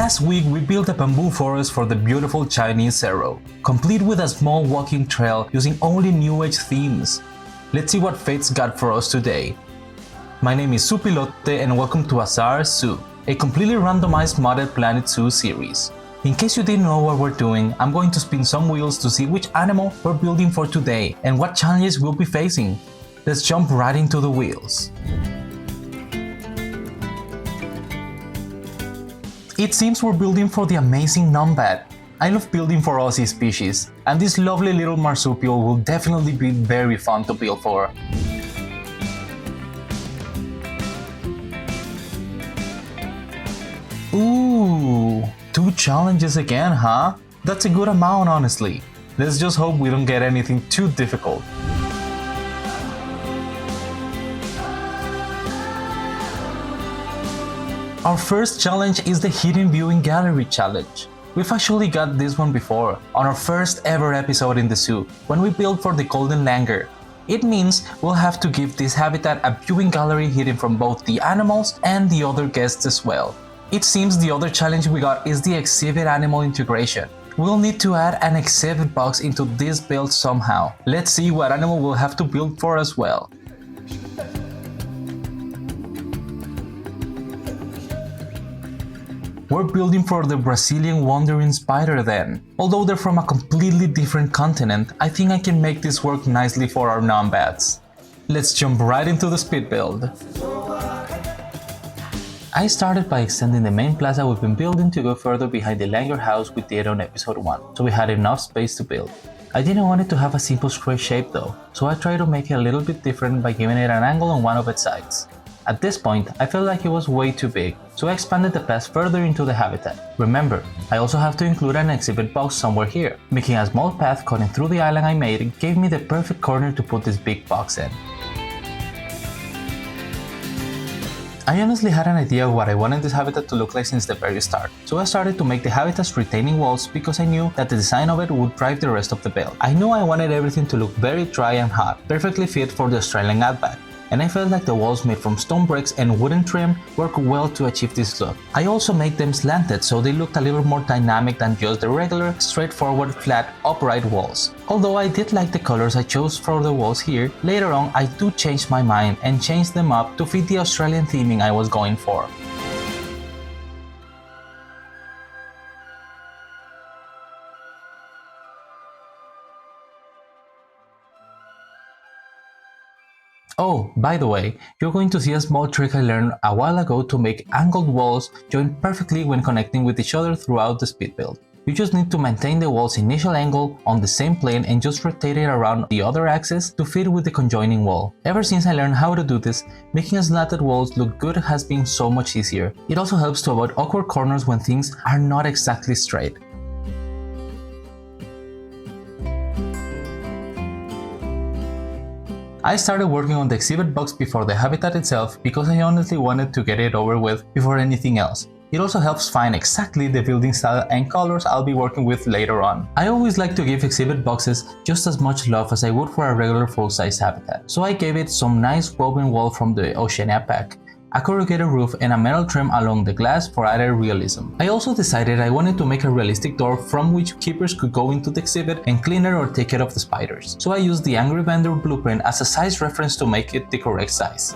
Last week we built a bamboo forest for the beautiful Chinese arrow, complete with a small walking trail using only New Age themes. Let's see what fate's got for us today. My name is Zoopilote and welcome to Azar Zoo, a completely randomized modded Planet Zoo series. In case you didn't know what we're doing, I'm going to spin some wheels to see which animal we're building for today and what challenges we'll be facing. Let's jump right into the wheels. It seems we're building for the amazing Numbat. I love building for Aussie species, and this lovely little marsupial will definitely be very fun to build for. Ooh, 2 challenges again, huh? That's a good amount, honestly. Let's just hope we don't get anything too difficult. Our first challenge is the Hidden Viewing Gallery challenge. We've actually got this one before, on our first ever episode in the zoo, when we built for the golden langur. It means we'll have to give this habitat a viewing gallery hidden from both the animals and the other guests as well. It seems the other challenge we got is the exhibit animal integration. We'll need to add an exhibit box into this build somehow. Let's see what animal we'll have to build for as well. We're building for the Brazilian wandering spider then. Although they're from a completely different continent, I think I can make this work nicely for our Numbats. Let's jump right into the speed build. I started by extending the main plaza we've been building to go further behind the langur house we did on episode 1, so we had enough space to build. I didn't want it to have a simple square shape though, so I tried to make it a little bit different by giving it an angle on one of its sides. At this point, I felt like it was way too big, so I expanded the path further into the habitat. Remember, I also have to include an exhibit box somewhere here. Making a small path cutting through the island I made gave me the perfect corner to put this big box in. I honestly had an idea of what I wanted this habitat to look like since the very start, so I started to make the habitat's retaining walls because I knew that the design of it would drive the rest of the build. I knew I wanted everything to look very dry and hot, perfectly fit for the Australian outback, and I felt like the walls made from stone bricks and wooden trim work well to achieve this look. I also made them slanted so they looked a little more dynamic than just the regular, straightforward, flat, upright walls. Although I did like the colors I chose for the walls here, later on I do change my mind and change them up to fit the Australian theming I was going for. Oh, by the way, you're going to see a small trick I learned a while ago to make angled walls join perfectly when connecting with each other throughout the speed build. You just need to maintain the wall's initial angle on the same plane and just rotate it around the other axis to fit with the conjoining wall. Ever since I learned how to do this, making slanted walls look good has been so much easier. It also helps to avoid awkward corners when things are not exactly straight. I started working on the exhibit box before the habitat itself because I honestly wanted to get it over with before anything else. It also helps find exactly the building style and colors I'll be working with later on. I always like to give exhibit boxes just as much love as I would for a regular full-size habitat, so I gave it some nice woven wool from the Oceania pack, a corrugated roof and a metal trim along the glass for added realism. I also decided I wanted to make a realistic door from which keepers could go into the exhibit and clean it or take care of the spiders. So I used the Angry Vendor blueprint as a size reference to make it the correct size.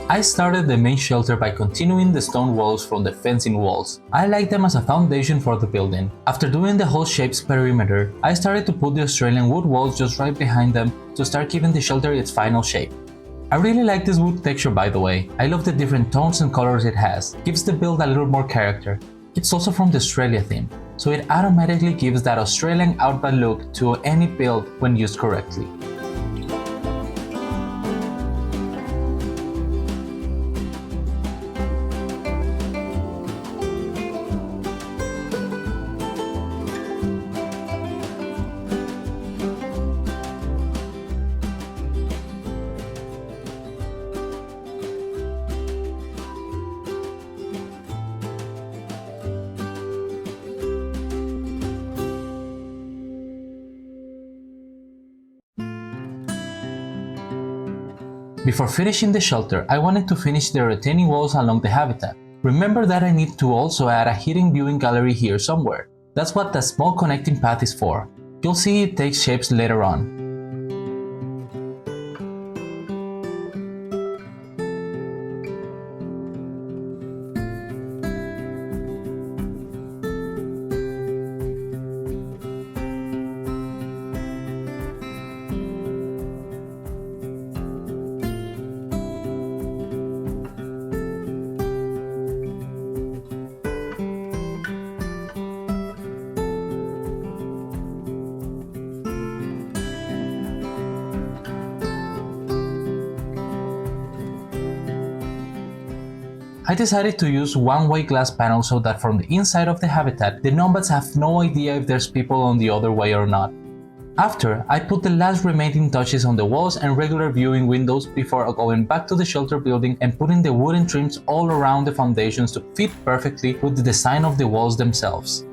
I started the main shelter by continuing the stone walls from the fencing walls. I like them as a foundation for the building. After doing the whole shape's perimeter, I started to put the Australian wood walls just right behind them to start giving the shelter its final shape. I really like this wood texture, by the way. I love the different tones and colors it has. Gives the build a little more character. It's also from the Australia theme, so it automatically gives that Australian outback look to any build when used correctly. Before finishing the shelter, I wanted to finish the retaining walls along the habitat. Remember that I need to also add a hidden viewing gallery here somewhere. That's what the small connecting path is for. You'll see it takes shapes later on. I decided to use one-way glass panels so that from the inside of the habitat, the Numbats have no idea if there's people on the other way or not. After, I put the last remaining touches on the walls and regular viewing windows before going back to the shelter building and putting the wooden trims all around the foundations to fit perfectly with the design of the walls themselves.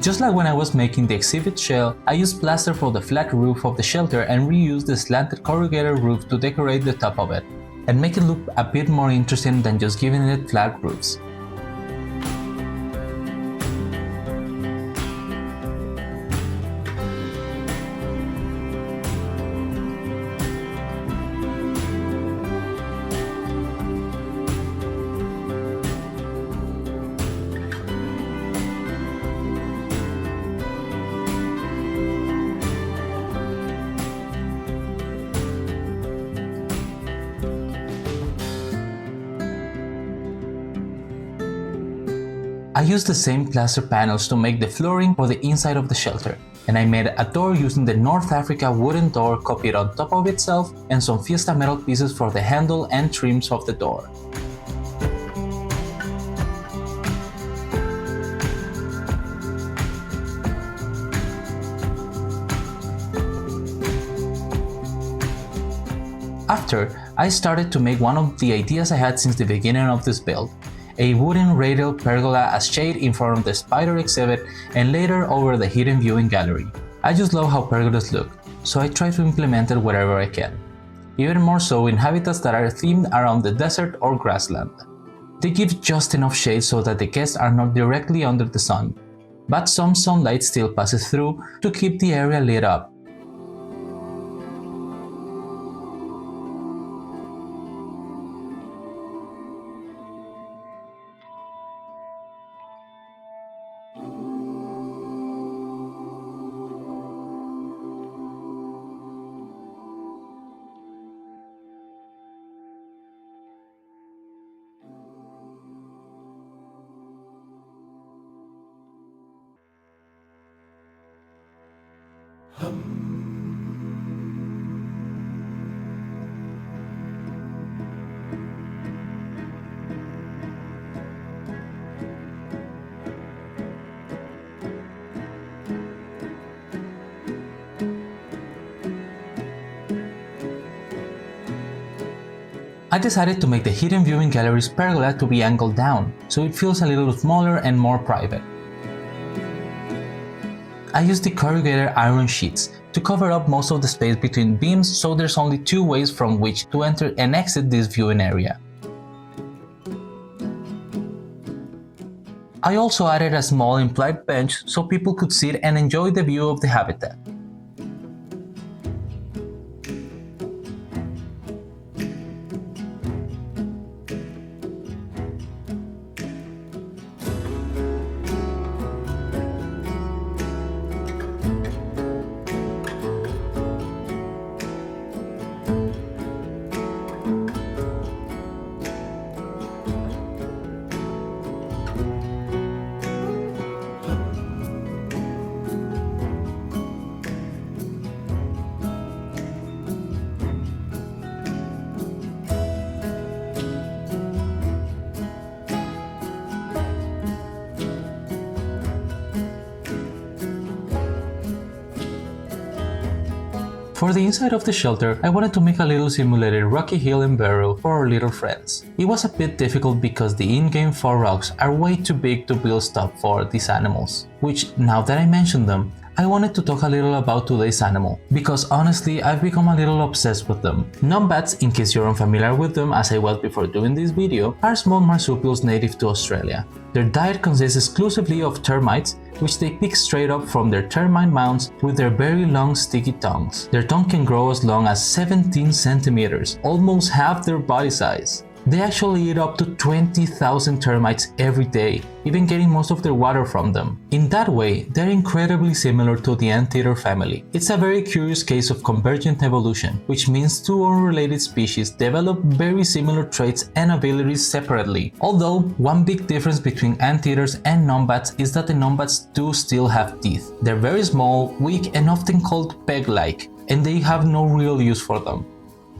Just like when I was making the exhibit shell, I used plaster for the flat roof of the shelter and reused the slanted corrugated roof to decorate the top of it, and make it look a bit more interesting than just giving it flat roofs. I used the same plaster panels to make the flooring for the inside of the shelter, and I made a door using the North Africa wooden door copied on top of itself and some Fiesta metal pieces for the handle and trims of the door. After, I started to make one of the ideas I had since the beginning of this build. A wooden radial pergola as shade in front of the spider exhibit and later over the hidden viewing gallery. I just love how pergolas look, so I try to implement it wherever I can. Even more so in habitats that are themed around the desert or grassland. They give just enough shade so that the guests are not directly under the sun, but some sunlight still passes through to keep the area lit up. I decided to make the hidden viewing gallery's pergola to be angled down, so it feels a little smaller and more private. I used the corrugated iron sheets to cover up most of the space between beams, so there's only 2 ways from which to enter and exit this viewing area. I also added a small implied bench so people could sit and enjoy the view of the habitat. For the inside of the shelter, I wanted to make a little simulated rocky hill and burrow for our little friends. It was a bit difficult because the in-game 4 rocks are way too big to build stuff for these animals, which, now that I mention them, I wanted to talk a little about today's animal, because honestly I've become a little obsessed with them. Numbats, in case you're unfamiliar with them as I was before doing this video, are small marsupials native to Australia. Their diet consists exclusively of termites, which they pick straight up from their termite mounds with their very long sticky tongues. Their tongue can grow as long as 17 centimeters, almost half their body size. They actually eat up to 20,000 termites every day, even getting most of their water from them. In that way, they're incredibly similar to the anteater family. It's a very curious case of convergent evolution, which means 2 unrelated species develop very similar traits and abilities separately. Although, one big difference between anteaters and numbats is that the numbats do still have teeth. They're very small, weak, and often called peg-like, and they have no real use for them.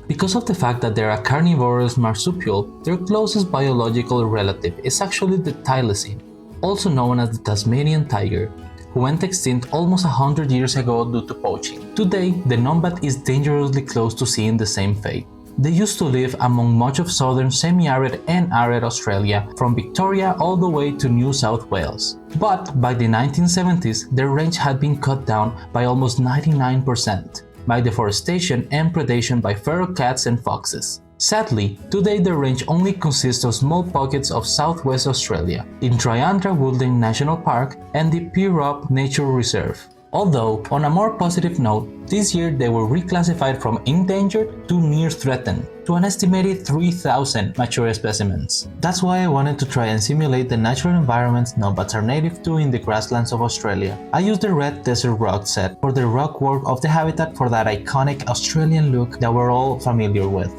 Because of the fact that they're a carnivorous marsupial, their closest biological relative is actually the thylacine, also known as the Tasmanian tiger, who went extinct almost 100 years ago due to poaching. Today, the numbat is dangerously close to seeing the same fate. They used to live among much of southern semi-arid and arid Australia, from Victoria all the way to New South Wales. But by the 1970s, their range had been cut down by almost 99%. By deforestation and predation by feral cats and foxes. Sadly, today the range only consists of small pockets of southwest Australia, in Triandra Woodland National Park and the Peerup Nature Reserve. Although, on a more positive note, this year they were reclassified from endangered to near threatened, to an estimated 3,000 mature specimens. That's why I wanted to try and simulate the natural environments numbats are native to in the grasslands of Australia. I used the red desert rock set for the rock work of the habitat for that iconic Australian look that we're all familiar with.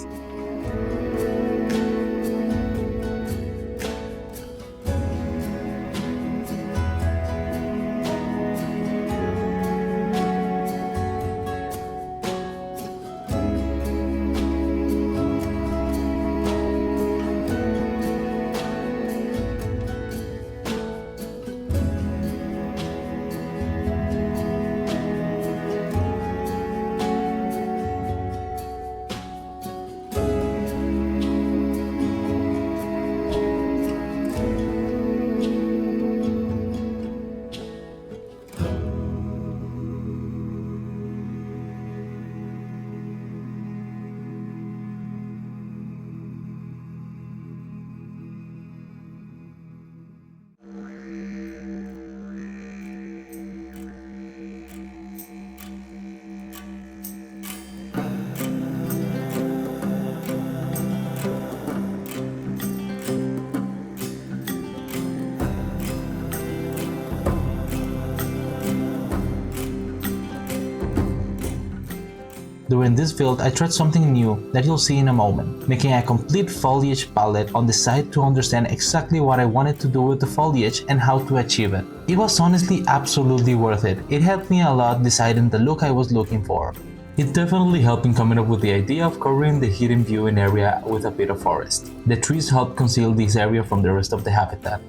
During this build, I tried something new that you'll see in a moment, making a complete foliage palette on the side to understand exactly what I wanted to do with the foliage and how to achieve it. It was honestly absolutely worth it. It helped me a lot deciding the look I was looking for. It definitely helped in coming up with the idea of covering the hidden viewing area with a bit of forest. The trees help conceal this area from the rest of the habitat.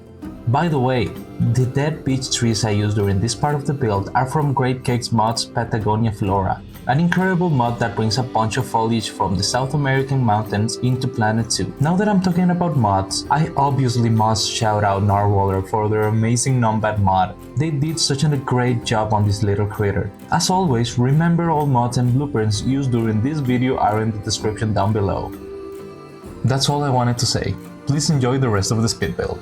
By the way, the dead beech trees I used during this part of the build are from GreatCakeMods Patagonia Flora, an incredible mod that brings a bunch of foliage from the South American mountains into Planet Zoo. Now that I'm talking about mods, I obviously must shout out NarwhalerN for their amazing Numbat mod. They did such a great job on this little critter. As always, remember all mods and blueprints used during this video are in the description down below. That's all I wanted to say. Please enjoy the rest of the speed build.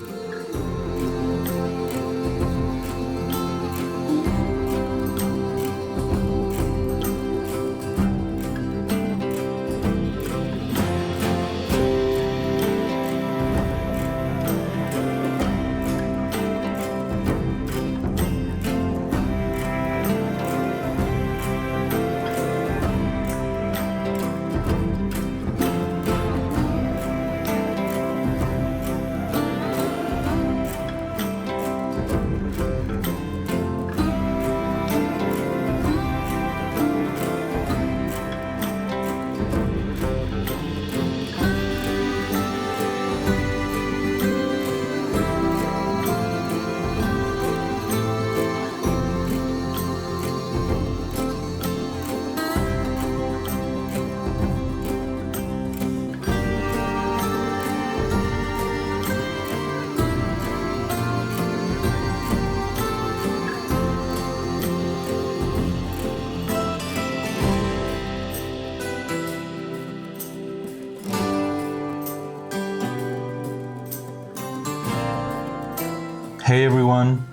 Hey everyone!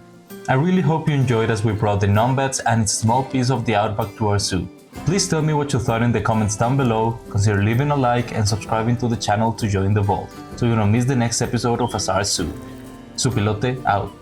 I really hope you enjoyed as we brought the Numbats and its small piece of the outback to our zoo. Please tell me what you thought in the comments down below, consider leaving a like and subscribing to the channel to join the vault, so you don't miss the next episode of Azar Zoo. Zoopilote out!